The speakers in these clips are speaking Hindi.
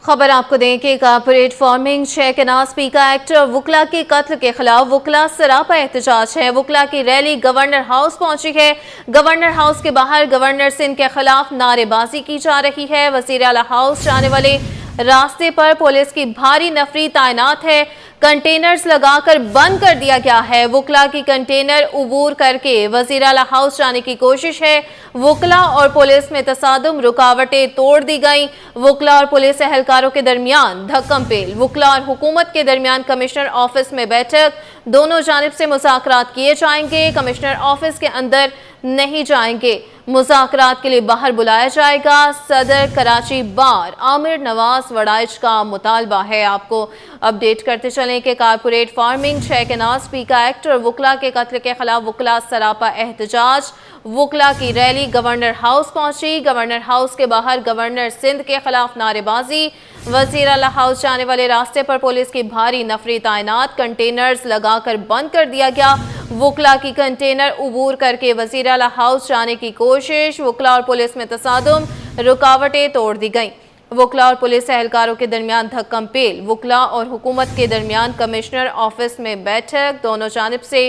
खबर आपको दें कि कॉर्पोरेट फार्मिंग शेख अनास पीका एक्ट और वुकला के कत्ल के खिलाफ वुकला सरापा एहतजाज है। वुकला की रैली गवर्नर हाउस पहुंची है। गवर्नर हाउस के बाहर गवर्नर सिंध के खिलाफ नारेबाजी की जा रही है। वजीर आला हाउस जाने वाले रास्ते पर पुलिस की भारी नफरी तैनात है। कंटेनर्स लगाकर बंद कर दिया गया है। वुकला की कंटेनर उबूर करके वजीर आला हाउस जाने की कोशिश है। वुकला और पुलिस में तसादुम, रुकावटें तोड़ दी गई। वुकला और पुलिस एहलकारों के दरमियान धक्कम पेल। वुकला और हुकूमत के दरमियान कमिश्नर ऑफिस में बैठक। दोनों जानिब से मुज़ाकरात किए जाएंगे। कमिश्नर ऑफिस के अंदर नहीं जाएंगे। मुज़ाकरात के लिए बाहर बुलाया जाएगा। सदर कराची बार आमिर नवाज वड़ाइच का मुतालबा है। आपको अपडेट करते चलें कि कॉर्पोरेट फार्मिंग शेख अनास पीका एक्ट और वुकला के कत्ल के खिलाफ वुकला सरापा एहतजाज। वुकला की रैली गवर्नर हाउस पहुंची। गवर्नर हाउस के बाहर गवर्नर सिंध के खिलाफ नारेबाजी। वजीर आला हाउस जाने वाले रास्ते पर पुलिस की भारी नफरी तैनात। कंटेनर्स लगाकर बंद कर दिया गया। वुकला की कंटेनर उबूर करके वजीर आला हाउस जाने की कोशिश। वुकला और पुलिस में तसादुम, रुकावटें तोड़ दी गईं। वुकला और पुलिस एहलकारों के दरमियान धक्कम पेल। वुकला और हुकूमत के दरमियान कमिश्नर ऑफिस में बैठक। दोनों जानिब से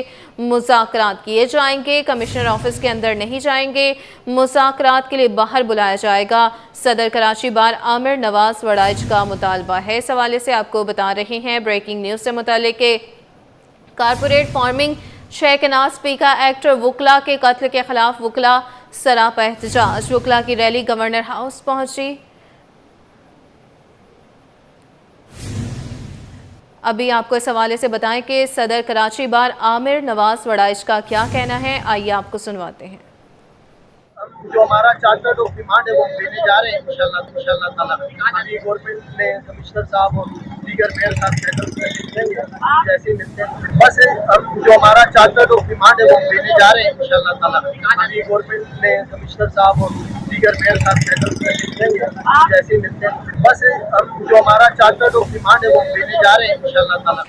मुज़ाकरात किए जाएंगे। कमिश्नर ऑफिस के अंदर नहीं जाएंगे। मुज़ाकरात के लिए बाहर बुलाया जाएगा। सदर कराची बार आमिर नवाज वड़ाइच का मुतालबा है। इस हवाले से आपको बता रहे हैं ब्रेकिंग न्यूज़ से मुताल्लिक कॉर्पोरेट फार्मिंग शेख अनास पीका एक्ट और वुकला के कत्ल के खिलाफ वुकला सरापा एहतजाज। वुकला की रैली गवर्नर हाउस पहुंची। अभी आपको इस हवाले से बताएं कि सदर कराची बार आमिर नवाज वड़ाइच का क्या कहना है, आइए आपको सुनवाते हैं। जो हमारा चार्टर्ड ऑफ डिमांड है वो देने जा रहे हैं इंशाल्लाह ताला। अभी गवर्नमेंट ने कमिश्नर साहब और दीगर मेयर साहब जैसे मिलते हैं, बस हम जो हमारा चार्टर्ड ऑफ डिमांड है वो देने जा रहे हैं इंशाल्लाह ताला। अभी गवर्नमेंट ने कमिश्नर साहब और दीगर मेयर साहब जैसे मिलते हैं, बस हम जो हमारा चार्टर्ड ऑफ डिमांड है वो देने जा रहे हैं इंशाल्लाह ताला।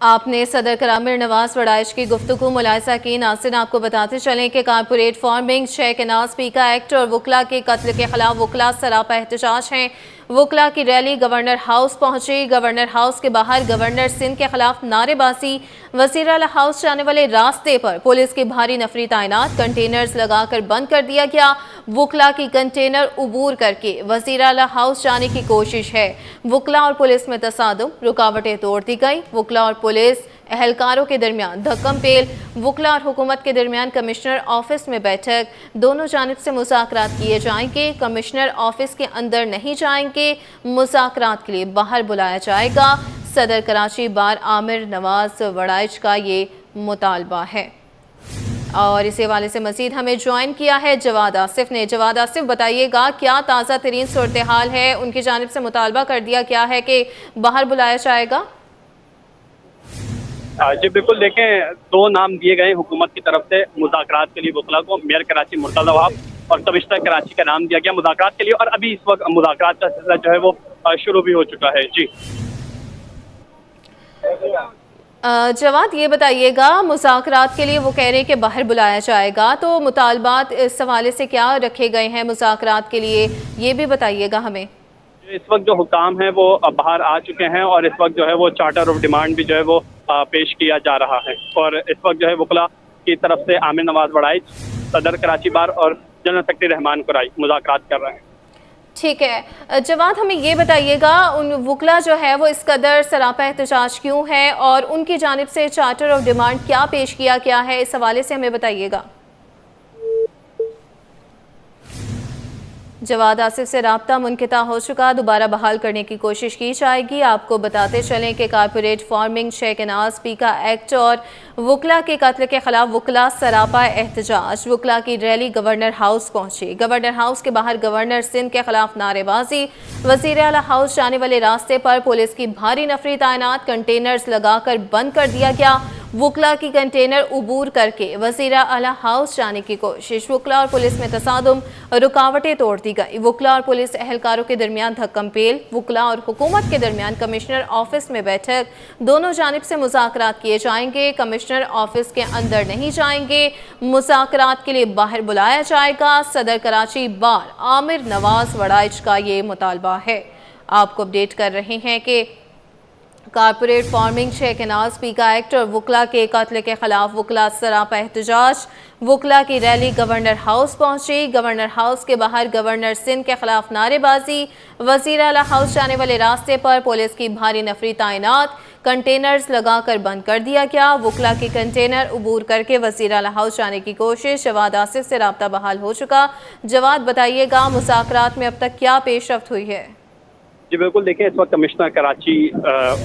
आपने सदर आमिर नवाज वड़ाइच की गुफ्तगू मुलाहिजा की। नाज़रीन, आपको बताते चलें कि कॉर्पोरेट फार्मिंग शेख अनास पीका एक्ट और वुकला के कत्ल के खिलाफ वुकला सरापा एहतजाज हैं। वुकला की रैली गवर्नर हाउस पहुंची। गवर्नर हाउस के बाहर गवर्नर सिंध के खिलाफ नारेबाजी। वज़ीर आला हाउस जाने वाले रास्ते पर पुलिस की भारी नफरी तैनात। कंटेनर्स लगाकर बंद कर दिया गया। वुकला की कंटेनर उबूर करके वज़ीर आला हाउस जाने की कोशिश है। वुकला और पुलिस में तसादुम, रुकावटें तोड़ दी गई। वुकला और पुलिस एहलकारों के दरमियान धक्कम पेल। वुकला और हुकूमत के दरमियान कमिश्नर ऑफिस में बैठक। दोनों जानिब से मुज़ाकरात किए जाएंगे। कमिश्नर ऑफिस के अंदर नहीं जाएंगे। मुज़ाकरात के लिए बाहर बुलाया जाएगा। सदर कराची बार आमिर नवाज वड़ाइच का ये मुतालबा है। और इसी हवाले से मजीद हमें ज्वाइन किया है जवाद आसिफ ने। जवाद आसिफ, बताइएगा क्या ताज़ा तरीन सूरत हाल है? उनकी जानिब से मुतालबा कर दिया क्या है कि बाहर बुलाया जाएगा? जी बिल्कुल, देखें, दो नाम दिए गए हुकूमत की तरफ से मुज़ाकरात के लिए वुकला को। मेयर कराची मुर्तज़ा वहाब और कमिश्नर कराची का नाम दिया गया मुज़ाकरात के लिए, और अभी इस वक्त मुज़ाकरात का सिलसिला जो है वो शुरू भी हो चुका है। जी जवाद, ये बताइएगा, मुज़ाकरात के लिए वो कह रहे हैं कि बाहर बुलाया जाएगा, तो मुतालबात इस हवाले से क्या रखे गए हैं मुज़ाकरात के लिए, ये भी बताइएगा हमें। इस वक्त जो हुकाम है वो बाहर आ चुके हैं और इस वक्त जो है वो चार्टर ऑफ डिमांड भी जो है वो पेश किया जा रहा है। और इस वक्त जो है वुकला की तरफ से आमिर नवाज वड़ाइच, सदर कराची बार और जनरल सेक्रेटरी रहमान कुराई मुज़ाकरात कर रहे हैं। ठीक है जवाद, हमें ये बताइएगा, उन वुकला जो है वो इस कदर सरापा एहतजाज क्यों है और उनकी जानिब से चार्टर ऑफ डिमांड क्या पेश किया गया है, इस हवाले से हमें बताइएगा। जवाद आसिफ से राब्ता मुनक़िता हो चुका, दोबारा बहाल करने की कोशिश की जाएगी। आपको बताते चलें कि कॉर्पोरेट फार्मिंग शेख अनास पीका एक्ट और वुकला के कत्ल के खिलाफ वुकला सरापा एहतजाज। वुकला की रैली गवर्नर हाउस पहुंची। गवर्नर हाउस के बाहर गवर्नर सिंध के खिलाफ नारेबाजी। वज़ीर आला हाउस जाने वाले रास्ते पर पुलिस की भारी नफरी तैनात। कंटेनर्स लगाकर बंद कर दिया गया। वुकला की कंटेनर उबूर करके वज़ीर आला हाउस जाने की कोशिश। वुकला और पुलिस में तसादुम, रुकावटें तोड़ दी गई। वुकला और पुलिस एहलकारों के दरमियान धक्कम पेल। वुकला और हुकूमत के दरमियान कमिश्नर ऑफिस में बैठक। दोनों जानिब से मुज़ाकरात किए जाएंगे। कमिश्नर ऑफिस के अंदर नहीं जाएंगे। मुज़ाकरात के लिए बाहर बुलाया जाएगा। सदर कराची बार आमिर नवाज वड़ाइच का ये मुतालबा है। आपको अपडेट कर रहे हैं कि कारपोरेट फार्मिंग शेख एनाज स्पीका एक्ट और वकला के कत्ल के खिलाफ वकला सरापा एहतजाज। वकला की रैली गवर्नर हाउस पहुंची। गवर्नर हाउस के बाहर गवर्नर सिंध के खिलाफ नारेबाजी। वजीर आला हाउस जाने वाले रास्ते पर पुलिस की भारी नफरी तैनात। कंटेनर्स लगाकर बंद कर दिया गया। वकला की कंटेनर अबूर करके वजीर आला हाउस जाने की कोशिश। जवाद आसिफ से राब्ता बहाल हो चुका। जवाद बताइएगा, मुज़ाकरात में अब तक क्या पेशरफ्त हुई है? जी बिल्कुल, देखिए इस वक्त कमिश्नर कराची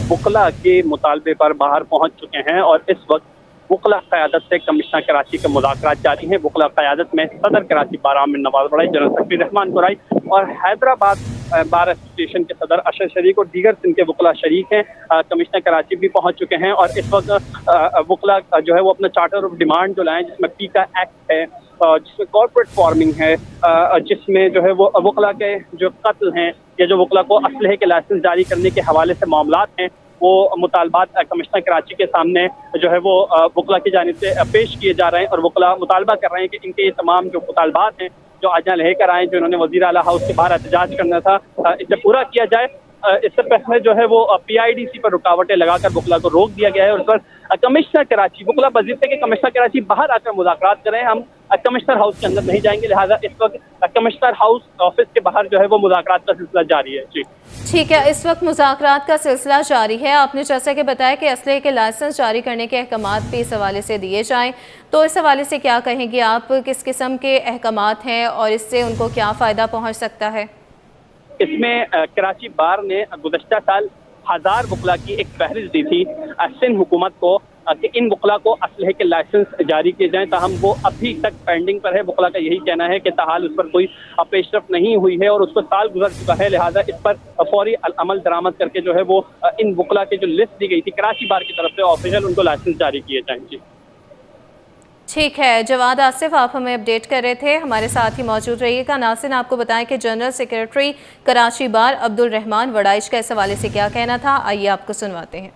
वकला के मुतालबे पर बाहर पहुंच चुके हैं और इस वक्त वकला क़यादत से कमिश्नर कराची के मुज़ाकरात जारी हैं। वकला क़यादत में सदर कराची बार आमिर नवाज बड़ाई, जनरल सेक्रेटरी रहमान कुरैशी और हैदराबाद बार एसोसिएशन के सदर अशर शरीक और दीगर सिंध के वकला शरीक हैं। कमिश्नर कराची भी पहुंच चुके हैं और इस वक्त वकला जो है वो अपना चार्टर ऑफ डिमांड जो लाएँ, जिसमें पीका एक्ट है, जिसमें कॉर्पोरेट फार्मिंग है, जिसमें जो है वो वकला के जो कत्ल हैं या जो वकला को असलहे के लाइसेंस जारी करने के हवाले से मामलात हैं, वो मुतालबात कमिश्नर कराची के सामने जो है वो वकला की जानिब से पेश किए जा रहे हैं और वकला मुतालबा कर रहे हैं कि इनके ये तमाम जो मुतालबात हैं जो आज यहाँ लेकर आए, जो इन्होंने वज़ीर आला हाउस के बाहर एहतजाज करना था, इसे पूरा किया जाए। इससे पहले जो है वो PIDC पर रुकावटें लगाकर वकला को रोक दिया गया है और इस पर कमिश्नर कराची वकला वजीर थे कि कमिश्नर कराची बाहर आकर मुज़ाकरात करें, हम कमिश्नर हाउस के अंदर नहीं जाएंगे, लिहाजा इस वक्त कमिश्नर हाउस ऑफिस के बाहर जो है वो मुज़ाकरात का सिलसिला जारी है। जी ठीक है, इस वक्त मुज़ाकरात का सिलसिला जारी है। आपने जैसा कि बताया कि असलहे के लाइसेंस जारी करने के अहकामात भी इस हवाले से दिए जाएँ, तो इस हवाले से क्या कहेंगे आप? किस किस्म के अहकामात हैं और इससे उनको क्या फ़ायदा पहुँच सकता है? इसमें कराची बार ने गुज़श्ता साल 1000 वकला की एक फहरिस्त दी थी सिंध हुकूमत को कि इन वकला को असलहे के लाइसेंस जारी किए जाएं, ताहम वो अभी तक पेंडिंग पर है। वकला का यही कहना है कि ताहाल उस पर कोई पेशरफ नहीं हुई है और उसको साल गुजर चुका है, लिहाजा इस पर फौरी अमल दरामद करके जो है वो इन वकला की जो लिस्ट दी गई थी कराची बार की तरफ से ऑफिशियल उनको लाइसेंस जारी किए जाएँ। जी ठीक है, जवाद आसिफ आप हमें अपडेट कर रहे थे, हमारे साथ ही मौजूद रहिएगा। नाज़रीन आपको बताएं कि जनरल सेक्रेटरी कराची बार अब्दुल रहमान वड़ाइच का इस हवाले से क्या कहना था, आइए आपको सुनवाते हैं।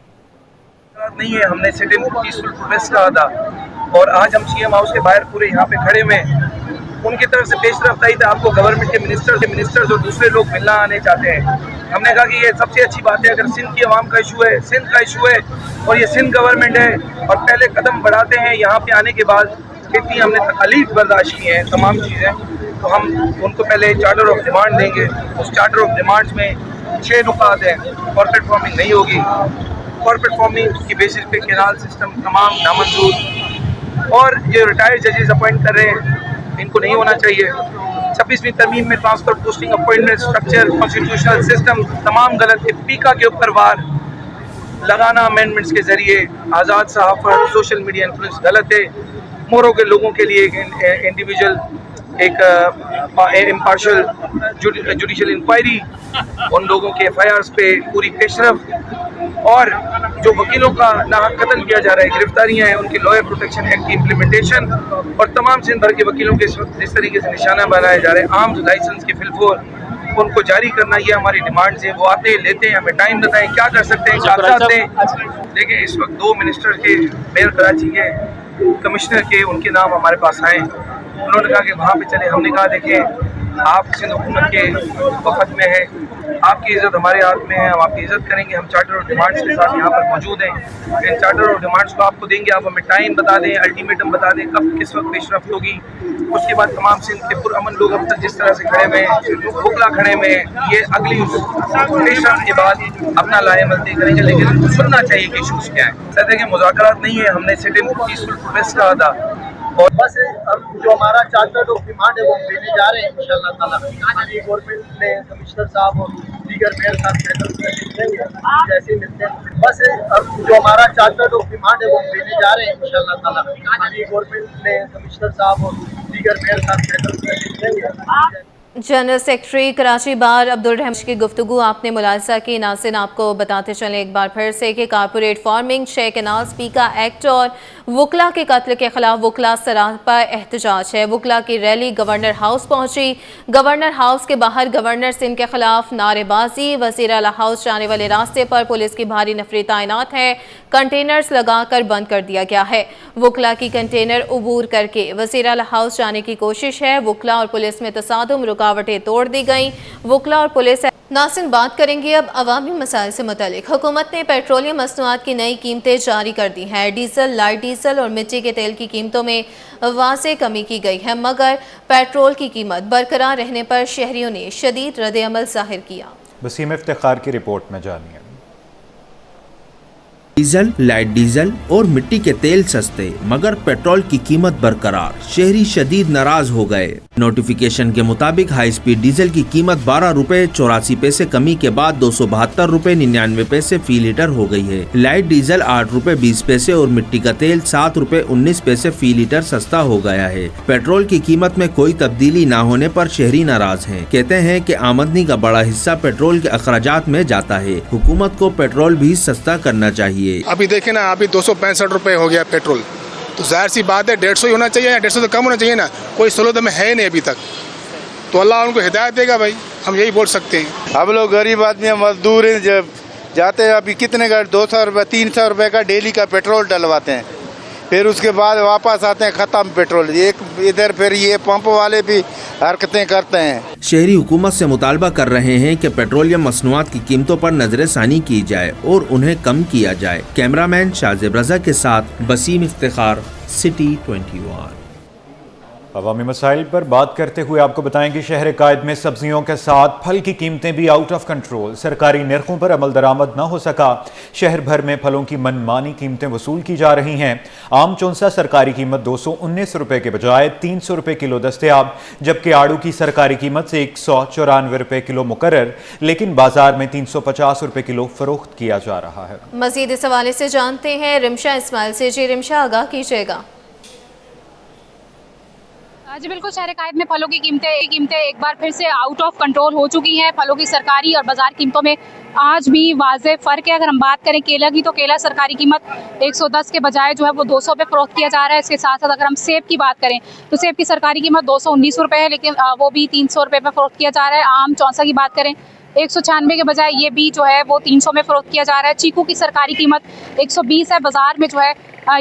नहीं है, हमने सिट इन पीसफुल प्रोटेस्ट कहा था और आज हम CM हाउस के बाहर पूरे यहाँ पे खड़े हुए हैं। उनकी तरफ से पेशरफ्त आई था, आपको गवर्नमेंट के मिनिस्टर्स और दूसरे लोग मिलना आने चाहते हैं। हमने कहा कि ये सबसे अच्छी बात है, अगर सिंध की आवाम का इशू है, सिंध का इशू है और ये सिंध गवर्नमेंट है और पहले कदम बढ़ाते हैं यहाँ पे आने के बाद, इतनी हमने तकलीफ बर्दाश्त की हैं तमाम चीज़ें, तो हम उनको पहले चार्टर ऑफ डिमांड देंगे। उस चार्टर ऑफ डिमांड्स में 6 नुकात हैं। कॉर्पोरेट फार्मिंग नहीं होगी, कॉर्पोरेट फार्मिंग की बेसिस पे कैनाल सिस्टम तमाम नामंजूर, और ये रिटायर्ड जजेस अपॉइंट कर रहे हैं, इनको नहीं होना चाहिए। 26वीं तरमीम में transfer posting appointment structure constitutional system तमाम गलत है। पीका के ऊपर वार लगाना अमेंडमेंट्स के जरिए, आज़ाद सहाफ़त, सोशल मीडिया इन्फ्लुएंस गलत है। मोरों के लोगों के लिए इंडिविजुअल एक इम्पार्शल जुडिशल इंक्वायरी, उन लोगों के FIRs पे पूरी पेशरफ, और जो वकीलों का नाहक कत्ल किया जा रहा है, गिरफ्तारियां हैं, उनकी लॉयर प्रोटेक्शन एक्ट की इम्प्लीमेंटेशन और तमाम सिंध भर के वकीलों के जिस तरीके से निशाना बनाए जा रहे हैं, आर्म्स लाइसेंस के फिलफोर उनको जारी करना, ये हमारी डिमांड्स है। वो आते हैं, लेते हैं, हमें टाइम बताएं क्या कर सकते हैं, कागजात दें। देखिए इस वक्त 2 मिनिस्टर के, मेयर कराची के, कमिश्नर के, उनके नाम हमारे पास आए। उन्होंने कहा कि वहाँ पे चले। हमने कहा देखिए आप सिंध हुकूमत के वफद में हैं, आपकी इज़्ज़त हमारे हाथ में है, हम आपकी इज़्ज़त करेंगे। हम चार्टर ऑफ डिमांड्स के साथ यहाँ पर मौजूद हैं। इन चार्टर ऑफ डिमांड्स को आपको देंगे, आप हमें टाइम बता दें, अल्टीमेटम बता दें कब किस वक्त पेशरफ्त होगी। उसके बाद तमाम सिंध के पुरअमन लोग अब तक जिस तरह से खड़े हुए हैं, वकला खड़े हुए हैं, ये अगली पेशरफ्त के बाद अपना लाएमल तय करेंगे, लेकिन उनको सुनना चाहिए कि इशूज़ क्या हैं। सर देखिए मुज़ाकरात नहीं है, हमने सिट इन पीसफुल प्रोटेस्ट कहा था और बस अब जो हमारा चार्टर ऑफ डिमांड है वो देने जा रहे हैं इंशाल्लाह ताला। अभी गवर्नमेंट ने कमिश्नर साहब और दीगर मेयर साहब जैसे ही मिलते हैं, बस अब जो हमारा चार्टर ऑफ डिमांड है वो देने जा रहे हैं इंशाल्लाह ताला। अभी गवर्नमेंट ने कमिश्नर साहब और दीगर मेयर साहब जनरल सेक्रेटरी कराची बार अब्दुल रहमान की गुफ्तगू आपने मुलाहिजा की। नाज़रीन आपको बताते चलें एक बार फिर से कि कारपोरेट फार्मिंग शेख एनाज स्पीका एक्ट और वकला के कत्ल के खिलाफ वकला सरापा एहतजाज है। वकला की रैली गवर्नर हाउस पहुंची। गवर्नर हाउस के बाहर गवर्नर सिंध के खिलाफ नारेबाजी। वज़ीर आला हाउस जाने वाले रास्ते पर पुलिस की भारी नफरी तैनात है। कंटेनर्स लगाकर बंद कर दिया गया है। वकला की कंटेनर अबूर करके वज़ीर आला हाउस जाने की कोशिश है। वकला और पुलिस में तसादुम, रुकावटें तोड़ दी गई। वकला और पुलिस नासिन, बात करेंगे अब अवामी मसाइल से मुतालिक। हुकूमत ने पेट्रोलियम मसनूआत की नई कीमतें जारी कर दी हैं। डीजल, लाइट डीजल और मिट्टी के तेल की कीमतों में वाज़ेह कमी की गई है, मगर पेट्रोल की कीमत बरकरार रहने पर शहरियों ने शदीद रद्द-ए-अमल ज़ाहिर किया। वसीम इफ्तिखार की रिपोर्ट में जानिए। डीजल, लाइट डीजल और मिट्टी के तेल सस्ते मगर पेट्रोल की कीमत बरकरार, शहरी शदीद नाराज हो गए। नोटिफिकेशन के मुताबिक हाई स्पीड डीजल की कीमत 12 रुपए 84 पैसे कमी के बाद 272 रुपए 99 पैसे फी लीटर हो गई है। लाइट डीजल 8 रुपए 20 पैसे और मिट्टी का तेल 7 रुपए 19 पैसे फी लीटर सस्ता हो गया है। पेट्रोल की कीमत में कोई तब्दीली न होने पर शहरी नाराज हैं। कहते हैं कि आमदनी का बड़ा हिस्सा पेट्रोल के अखराजात में जाता है। हुकूमत को पेट्रोल भी सस्ता करना चाहिए। अभी देखे ना, अभी 265 रुपए हो गया पेट्रोल, तो जाहिर सी बात है 150 ही होना चाहिए या 150 से कम होना चाहिए ना। कोई सहूलत में है नहीं अभी तक, तो अल्लाह उनको हिदायत देगा भाई, हम यही बोल सकते हैं। हम लोग गरीब आदमी मजदूर हैं, जब जाते हैं अभी कितने का 200 रुपये 300 रुपये का डेली का पेट्रोल डलवाते हैं, फिर उसके बाद वापस आते हैं ख़त्म पेट्रोल। एक इधर फिर ये पंप वाले भी हरकतें करते हैं। शहरी हुकूमत से मुतालबा कर रहे हैं कि पेट्रोलियम मसनूआत की कीमतों पर नजरसानी की जाए और उन्हें कम किया जाए। कैमरामैन शाजिब रजा के साथ वसीम इफ्तिखार, सिटी 21। अवामी मसाइल पर बात करते हुए आपको बताएं कि शहर कायद में सब्जियों के साथ फल की कीमतें भी आउट ऑफ कंट्रोल। सरकारी निर्खों पर अमल दरामद न हो सका। शहर भर में फलों की मनमानी कीमतें वसूल की जा रही हैं। आम चौंसा सरकारी कीमत 219 रुपये के बजाय 300 रुपये किलो दस्तयाब, जबकि आड़ू की सरकारी कीमत से 194 रुपये किलो मुकर्रर, लेकिन बाजार में 350 रुपये किलो फरोख्त किया जा रहा है। मजीद इस हवाले से जानते हैं रिमशा इस्माइल से। जी रिमशा, आगाह कीजिएगा। जी बिल्कुल, शहर कायद में फलों की कीमतें एक बार फिर से आउट ऑफ कंट्रोल हो चुकी हैं। फलों की सरकारी और बाजार कीमतों में आज भी वाज़ेह फ़र्क है। अगर हम बात करें केला की, तो केला सरकारी कीमत 110 के बजाय जो है वो 200 पे फरोख्त किया जा रहा है। इसके साथ साथ अगर हम सेब की बात करें तो सेब की सरकारी कीमत 219 रुपये है, लेकिन वो भी 300 रुपये पे फरोख्त किया जा रहा है। आम चौंसा की बात करें 196 के बजाय ये भी जो है वो 300 में फरोख्त किया जा रहा है। चीकू की सरकारी कीमत 120 है, बाजार में जो है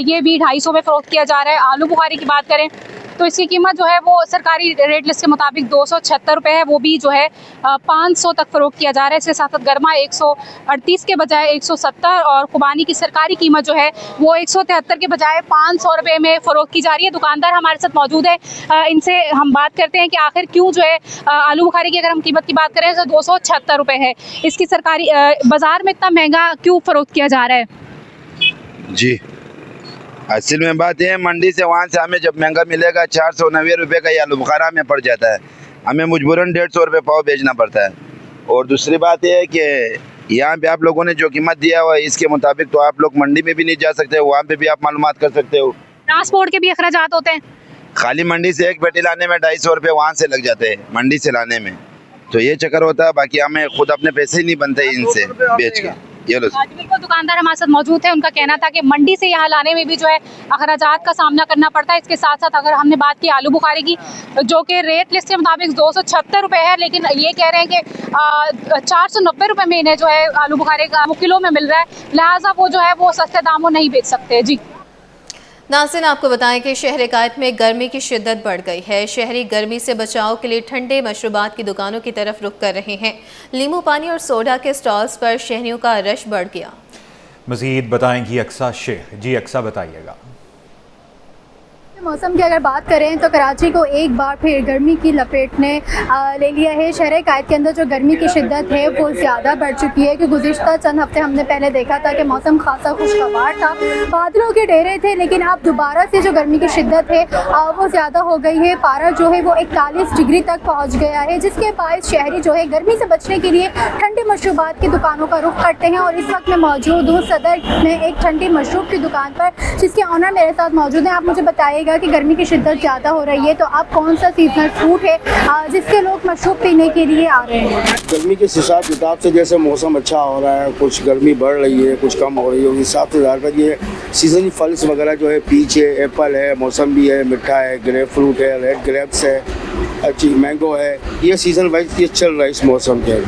ये भी 250 में फरोख्त किया जा रहा है। आलू बुखारी की बात करें तो इसकी कीमत जो है वो सरकारी रेट लिस्ट के मुताबिक 276 रुपये है, वो भी जो है 500 तक फरोख्त किया जा रहा है। इसके साथ साथ गर्मा 138 के बजाय 170 और खुबानी की सरकारी कीमत जो है वो 173 के बजाय 500 रुपये में फ़रोख्त की जा रही है। दुकानदार हमारे साथ मौजूद है, इनसे हम बात करते हैं कि आखिर क्यों जो है आलू बुखारी की अगर हम कीमत की बात करें तो 276 रुपये है, इसकी सरकारी बाज़ार में इतना महंगा क्यों फ़रोख्त किया जा रहा है? जी असल में बात है, मंडी से वहाँ से हमें जब महंगा मिलेगा 490 रुपये का ये आलू बुखारा में पड़ जाता है, हमें मजबूरन 150 रुपये पाव बेचना पड़ता है। और दूसरी बात यह है कि यहाँ पे आप लोगों ने जो कीमत दिया हुआ है इसके मुताबिक तो आप लोग मंडी में भी नहीं जा सकते, वहाँ पे भी आप मालूमात कर सकते हो। ट्रांसपोर्ट के भी अखराजात होते हैं, खाली मंडी से एक पेटी लाने में 250 रुपये वहाँ से लग जाते हैं मंडी से लाने में, तो ये चक्कर होता है। बाकी हमें खुद अपने पैसे ही नहीं बनते इनसे बेच के। ये लो बिल्कुल, दुकानदार हमारे साथ मौजूद है, उनका कहना था कि मंडी से यहाँ लाने में भी जो है अखराजात का सामना करना पड़ता है। इसके साथ साथ अगर हमने बात की आलू बुखारी की, जो कि रेट लिस्ट के मुताबिक 276 रुपये है, लेकिन ये कह रहे हैं कि 490 रुपये में इन्हें जो है आलू बुखारे का वो किलो में मिल रहा है, लिहाजा वो जो है वो सस्ते दामों नहीं बेच सकते। जी नाज़रीन, आपको बताएं कि शहर कायद में गर्मी की शिद्दत बढ़ गई है। शहरी गर्मी से बचाव के लिए ठंडे मशरूबात की दुकानों की तरफ रुख कर रहे हैं। नींबू पानी और सोडा के स्टॉल्स पर शहरियों का रश बढ़ गया। मजीद बताएंगी अक्सा शेख। जी अक्सा, बताइएगा। मौसम की अगर बात करें तो कराची को एक बार फिर गर्मी की लपेट ने ले लिया है। शहर कायद के अंदर जो गर्मी की शिद्दत है वो ज़्यादा बढ़ चुकी है कि गुज़िश्ता चंद हफ्ते हमने पहले देखा था कि मौसम खासा खुशगवार था, बादलों के डेरे थे, लेकिन अब दोबारा से जो गर्मी की शिद्दत है वो ज़्यादा हो गई है। पारा जो है वो 41 डिग्री तक पहुँच गया है, जिसके बायस शहरी जो है गर्मी से बचने के लिए ठंडे मशरूबात की दुकानों का रुख करते हैं। और इस वक्त मैं मौजूद हूँ सदर में एक ठंडी मशरूब की दुकान पर, जिसके ऑनर मेरे साथ मौजूद हैं। आप मुझे बताइएगा कि गर्मी की शिद्दत ज़्यादा हो रही है, तो आप कौन सा सीजनल फ्रूट है जिसके लोग मशरूब पीने के लिए आ रहे हैं? गर्मी के हिसाब किताब से जैसे मौसम अच्छा हो रहा है, कुछ गर्मी बढ़ रही है, कुछ कम हो रही है, उस हिसाब से ज़्यादातर ये सीजनल फल्स वगैरह जो है, पीच है, एप्पल है, मौसम्बी है, मिठा है, ग्रेप फ्रूट है, रेड ग्रेप्स है, अच्छी मैंगो है, ये सीज़न वाइज ये चल रहा है इस मौसम के।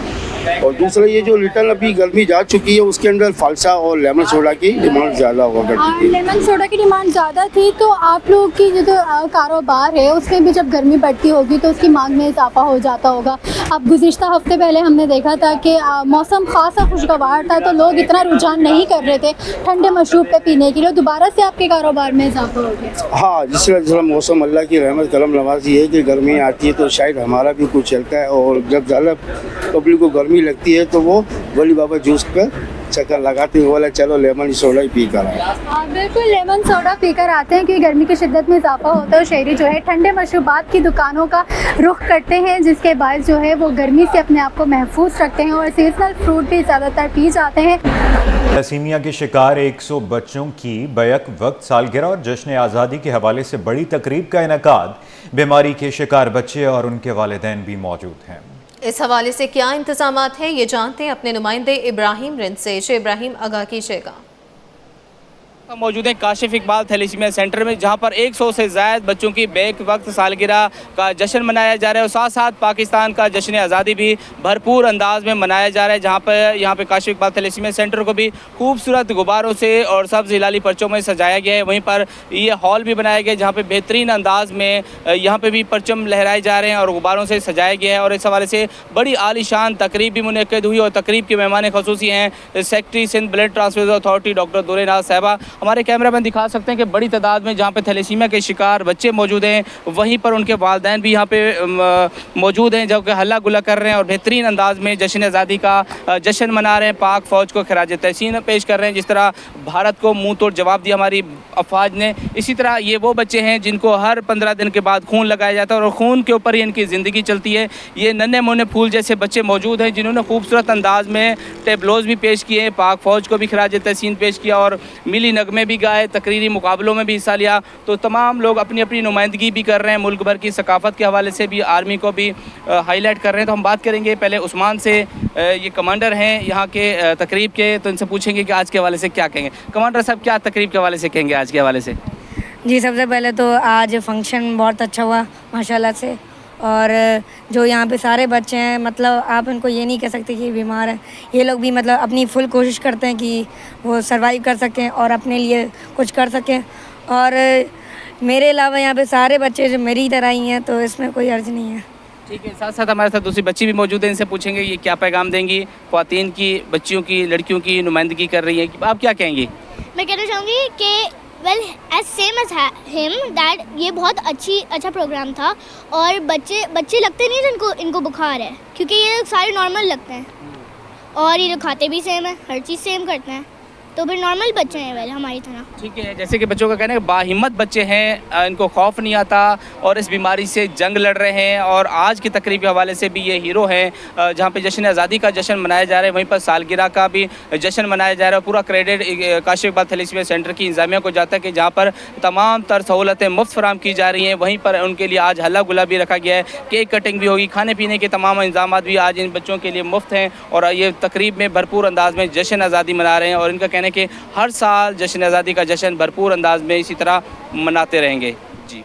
और दूसरा ये जो लिटल अभी गर्मी जा चुकी है उसके अंदर फालसा और लेमन सोडा की डिमांड ज़्यादा हुआ करती थी। लेमन सोडा की डिमांड ज़्यादा थी, तो आप लोग की जो कारोबार है उसमें भी जब गर्मी बढ़ती होगी तो उसकी मांग में इजाफा हो जाता होगा। अब गुज़िश्ता हफ्ते पहले हमने देखा था कि मौसम खासा खुशगवार था, तो लोग इतना रुझान नहीं कर रहे थे ठंडे मशरूब पे पीने के लिए। दोबारा से आपके कारोबार में इजाफा हो गया? हाँ, जिस तरह मौसम अल्लाह की रहमत करम नवाज़ी है कि गर्मी आती है तो शायद हमारा भी कुछ चलता है, और जब ज़्यादा पब्लिक को गर्मी लगती है तो वो वली बाबा जूस पर चक्कर लगाते हुए बोला चलो लेमन सोडा ही पी कर आए। बिल्कुल, लेमन सोडा पीकर आते हैं क्योंकि गर्मी की शिद्दत में इजाफा होता है और शहरी जो है ठंडे मशरूबात की दुकानों का रुख करते हैं, जिसके बाद जो है वो गर्मी से अपने आप को महफूज रखते हैं और सीजनल फ्रूट भी ज़्यादातर पी जाते हैं। थैलेसीमिया के शिकार 100 बच्चों की बैक वक्त सालगिरह और जश्न आज़ादी के हवाले से बड़ी तकरीब का इनेकाद। बीमारी के शिकार बच्चे और उनके वालिदैन भी मौजूद हैं। इस हवाले से क्या इंतजामात हैं, ये जानते हैं अपने नुमाइंदे इब्राहिम रिंद से। इब्राहिम, आगाह कीजिएगा। मौजूद है काशिफ इकबाल थैलेसीमिया सेंटर में, जहां पर 100 से ज़ायद बच्चों की बैक वक्त सालगिरह का जश्न मनाया जा रहा है और साथ साथ पाकिस्तान का जश्न आज़ादी भी भरपूर अंदाज में मनाया जा रहा है। जहां पर यहाँ पे काशिफ इकबाल थैलेसीमिया सेंटर को भी खूबसूरत गुब्बारों से और सब्ज़ हिलाली परचों में सजाया गया है। वहीं पर ये हॉल भी बनाया गया है जहाँ पर बेहतरीन अंदाज में यहाँ पर भी परचम लहराए जा रहे हैं और गुब्बारों से सजाया गया है। और इस हवाले से बड़ी आलीशान तकरीब भी मुनक्किद हुई और तकरीब के मेहमान ख़ुसूसी हैं secretary Sindh blood transfusion authority doctor Durenaz साहबा। हमारे कैमरामैन दिखा सकते हैं कि बड़ी तादाद में जहाँ पे थैलेसीमिया के शिकार बच्चे मौजूद हैं, वहीं पर उनके वालिदैन भी यहाँ पे मौजूद हैं जो कि हल्ला गुल्ला कर रहे हैं और बेहतरीन अंदाज में जश्न आज़ादी का जश्न मना रहे हैं। पाक फ़ौज को खराज तहसीन पेश कर रहे हैं, जिस तरह भारत को मुँह तोड़ जवाब दिया हमारी अफवाज ने। इसी तरह ये वो बच्चे हैं जिनको हर 15 दिन के बाद खून लगाया जाता है और खून के ऊपर ही इनकी ज़िंदगी चलती है। ये नन्हे मुन्ने फूल जैसे बच्चे मौजूद हैं जिन्होंने खूबसूरत अंदाज में टेबलोज़ भी पेश किए, पाक फ़ौज को भी खराज तहसीन पेश किया और मिली नगमे भी गाए, तकरीरी मुकाबलों में भी हिस्सा लिया। तो तमाम लोग अपनी अपनी नुमाइंदगी भी कर रहे हैं, मुल्क भर की सकाफ़त के हवाले से भी आर्मी को भी हाईलाइट कर रहे हैं। तो हम बात करेंगे पहले उस्मान से, ये कमांडर हैं यहाँ के तकरीब के, तो इनसे पूछेंगे कि आज के हवाले से क्या कहेंगे। कमांडर साहब, क्या तकरीब के हवाले से कहेंगे आज के हवाले से? जी, सबसे पहले तो आज फंक्शन बहुत अच्छा हुआ माशाल्लाह से, और जो यहाँ पे सारे बच्चे हैं मतलब आप इनको ये नहीं कह सकते कि बीमार हैं। ये लोग भी मतलब अपनी फुल कोशिश करते हैं कि वो सर्वाइव कर सकें और अपने लिए कुछ कर सकें। और मेरे अलावा यहाँ पे सारे बच्चे जो मेरी तरह ही हैं, तो इसमें कोई अर्ज नहीं है। ठीक है, साथ साथ हमारे साथ दूसरी बच्ची भी मौजूद है, इनसे पूछेंगे ये क्या पैगाम देंगी। ख्वातीन की, बच्चियों की, लड़कियों की नुमाइंदगी कर रही है, आप क्या कहेंगी? मैं कहना चाहूँगी कि well as same as him that ये बहुत अच्छा प्रोग्राम था और बच्चे लगते नहीं जिनको इनको बुखार है, क्योंकि ये सारे नॉर्मल लगते हैं और ये लोग खाते भी सेम है, हर चीज़ सेम करते हैं, तो फिर नॉर्मल बच्चे हैं वेल हमारी तरह। ठीक है, जैसे कि बच्चों का कहना है बाहिम्मत बच्चे हैं, इनको खौफ नहीं आता और इस बीमारी से जंग लड़ रहे हैं। और आज की तकरीब के हवाले से भी ये हीरो हैं, जहाँ पे जश्न आज़ादी का जश्न मनाया जा रहा है, वहीं पर सालगिरह का भी जश्न मनाया जा रहा है। पूरा credit Kashif Iqbal thalassemia centre की इंतजामिया को जाता है कि जहाँ पर तमाम तर सहूलतें मुफ्त फराम की जा रही हैं। वहीं पर उनके लिए आज हल्ला गुल्ला भी रखा गया है, केक कटिंग भी होगी, खाने पीने के तमाम इंतजाम भी आज इन बच्चों के लिए मुफ्त हैं और ये तकरीब में भरपूर अंदाज में जश्न आज़ादी मना रहे हैं। और इनका कहना है कि हर साल जश्न आज़ादी का जश्न भरपूर अंदाज में इसी तरह मनाते रहेंगे। जी।